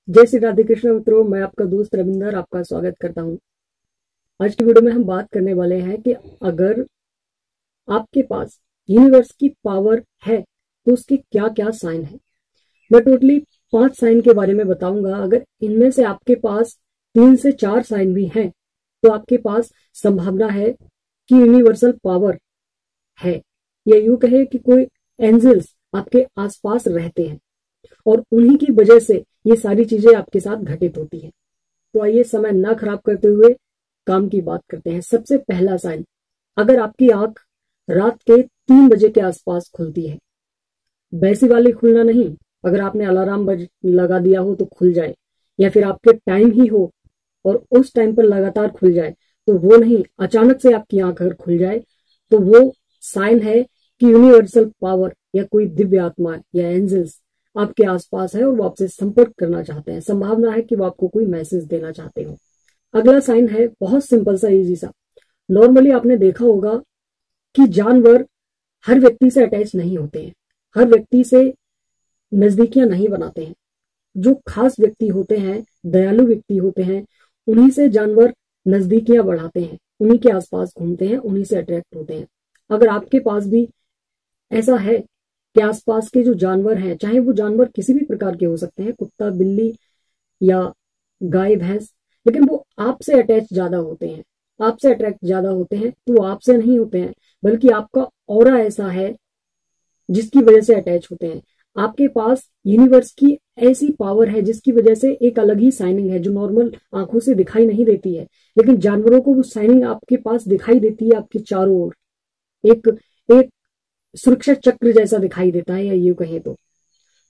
जय श्री राधे कृष्ण मित्रों, मैं आपका दोस्त रविंदर आपका स्वागत करता हूं। आज की वीडियो में हम बात करने वाले हैं कि अगर आपके पास यूनिवर्स की पावर है तो उसके क्या क्या साइन है। मैं टोटली 5 साइन के बारे में बताऊंगा। अगर इनमें से आपके पास 3 से 4 साइन भी हैं तो आपके पास संभावना है कि यूनिवर्सल पावर है, या यूं कहे कि कोई एंजल्स आपके आसपास रहते हैं और उन्हीं की वजह से ये सारी चीजें आपके साथ घटित होती है। तो आइए समय ना खराब करते हुए काम की बात करते हैं। सबसे पहला साइन, अगर आपकी आंख रात के 3 बजे के आसपास खुलती है, वैसी वाली खुलना नहीं, अगर आपने अलार्म लगा दिया हो तो खुल जाए, या फिर आपके टाइम ही हो और उस टाइम पर लगातार खुल जाए, तो वो नहीं, अचानक से आपकी आंख अगर खुल जाए तो वो साइन है कि यूनिवर्सल पावर या कोई दिव्य आत्मा या एंजल्स आपके आसपास है और वो आपसे संपर्क करना चाहते हैं। संभावना है कि वो आपको कोई मैसेज देना चाहते हो। अगला साइन है बहुत सिंपल सा, इजी सा। नॉर्मली आपने देखा होगा कि जानवर हर व्यक्ति से अटैच नहीं होते हैं, हर व्यक्ति से नजदीकियां नहीं बनाते हैं। जो खास व्यक्ति होते हैं, दयालु व्यक्ति होते हैं, उन्हीं से जानवर नजदीकियां बढ़ाते हैं, उन्हीं के आसपास घूमते हैं, उन्हीं से अट्रैक्ट होते हैं। अगर आपके पास भी ऐसा है कि आसपास के जो जानवर हैं, चाहे वो जानवर किसी भी प्रकार के हो सकते हैं, कुत्ता, बिल्ली या गाय, भैंस, लेकिन वो आपसे अटैच ज्यादा होते हैं, आपसे अट्रैक्ट ज्यादा होते हैं, तो वो आपसे नहीं होते हैं, बल्कि आपका ऑरा ऐसा है जिसकी वजह से अटैच होते हैं। आपके पास यूनिवर्स की ऐसी पावर है जिसकी वजह से एक अलग ही साइनिंग है जो नॉर्मल आंखों से दिखाई नहीं देती है, लेकिन जानवरों को वो साइनिंग आपके पास दिखाई देती है। आपके चारों ओर एक एक सुरक्षा चक्र जैसा दिखाई देता है, या यूं कहें तो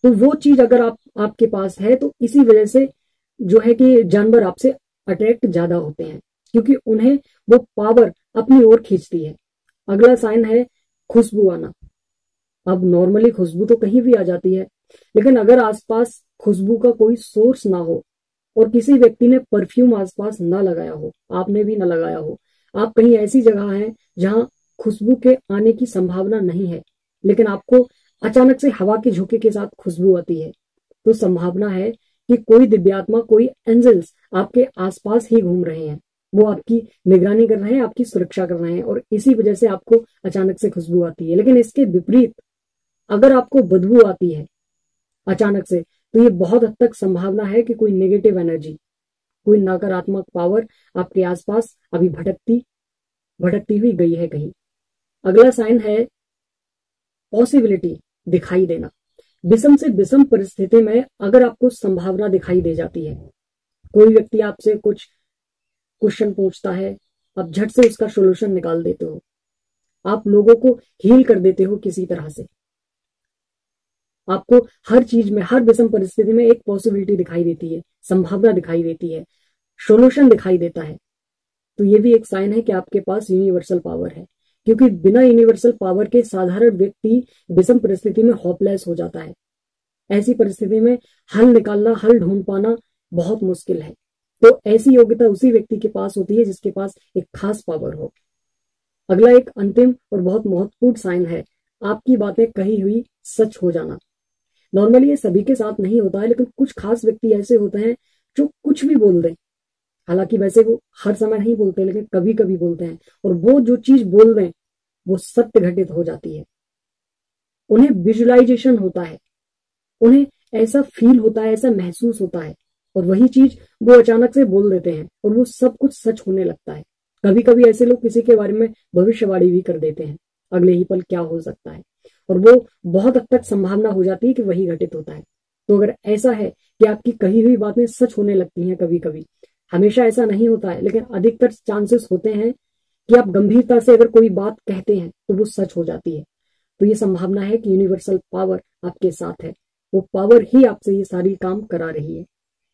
वो चीज अगर आपके पास है तो इसी वजह से जो है कि जानवर आपसे अट्रैक्ट ज्यादा होते हैं, क्योंकि उन्हें वो पावर अपनी ओर खींचती है। अगला साइन है खुशबू आना। अब नॉर्मली खुशबू तो कहीं भी आ जाती है, लेकिन अगर आसपास खुशबू का कोई सोर्स ना हो और किसी व्यक्ति ने परफ्यूम आसपास ना लगाया हो, आपने भी ना लगाया हो, आप कहीं ऐसी जगह हैं जहां खुशबू के आने की संभावना नहीं है, लेकिन आपको अचानक से हवा के झोंके के साथ खुशबू आती है, तो संभावना है कि कोई दिव्यात्मा, कोई एंजल्स आपके आसपास ही घूम रहे हैं। वो आपकी निगरानी कर रहे हैं, आपकी सुरक्षा कर रहे हैं, और इसी वजह से आपको अचानक से खुशबू आती है। लेकिन इसके विपरीत अगर आपको बदबू आती है अचानक से, तो ये बहुत हद तक संभावना है कि कोई नेगेटिव एनर्जी, कोई नकारात्मक पावर आपके आसपास अभी भटकती भटकती हुई गई है कहीं। अगला साइन है पॉसिबिलिटी, दिखाई देना। विषम से विषम परिस्थिति में अगर आपको संभावना दिखाई दे जाती है, कोई व्यक्ति आपसे कुछ क्वेश्चन पूछता है, आप झट से उसका सोल्यूशन निकाल देते हो, आप लोगों को हील कर देते हो किसी तरह से। आपको हर चीज में, हर विषम परिस्थिति में एक पॉसिबिलिटी दिखाई देती है, संभावना दिखाई देती है, सोल्यूशन दिखाई देता है, तो ये भी एक साइन है कि आपके पास यूनिवर्सल पावर है। क्योंकि बिना यूनिवर्सल पावर के साधारण व्यक्ति विषम परिस्थिति में होपलेस हो जाता है। ऐसी परिस्थिति में हल निकालना, हल ढूंढ पाना बहुत मुश्किल है। तो ऐसी योग्यता उसी व्यक्ति के पास होती है जिसके पास एक खास पावर हो। अगला एक अंतिम और बहुत महत्वपूर्ण साइन है आपकी बातें कही हुई सच हो जाना। नॉर्मली ये सभी के साथ नहीं होता है, लेकिन कुछ खास व्यक्ति ऐसे होते हैं जो कुछ भी बोल दें, हालांकि वैसे वो हर समय नहीं बोलते, लेकिन कभी कभी बोलते हैं, और वो जो चीज बोल दें वो सत्य घटित हो जाती है। उन्हें विजुअलाइजेशन होता है, उन्हें ऐसा फील होता है, ऐसा महसूस होता है, और वही चीज वो अचानक से बोल देते हैं और वो सब कुछ सच होने लगता है। कभी कभी ऐसे लोग किसी के बारे में भविष्यवाणी भी कर देते हैं, अगले ही पल क्या हो सकता है, और वो बहुत हद तक संभावना हो जाती है कि वही घटित होता है। तो अगर ऐसा है कि आपकी कही हुई बातें सच होने लगती हैं, कभी कभी, हमेशा ऐसा नहीं होता है, लेकिन अधिकतर चांसेस होते हैं कि आप गंभीरता से अगर कोई बात कहते हैं तो वो सच हो जाती है, तो ये संभावना है कि यूनिवर्सल पावर आपके साथ है। वो पावर ही आपसे ये सारी काम करा रही है।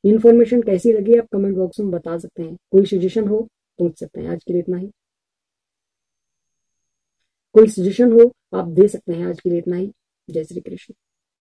इन्फॉर्मेशन कैसी लगी आप कमेंट बॉक्स में बता सकते हैं। कोई सजेशन हो पूछ सकते हैं। आज के लिए इतना ही। कोई सजेशन हो आप दे सकते हैं। आज के लिए इतना ही। जय श्री कृष्ण।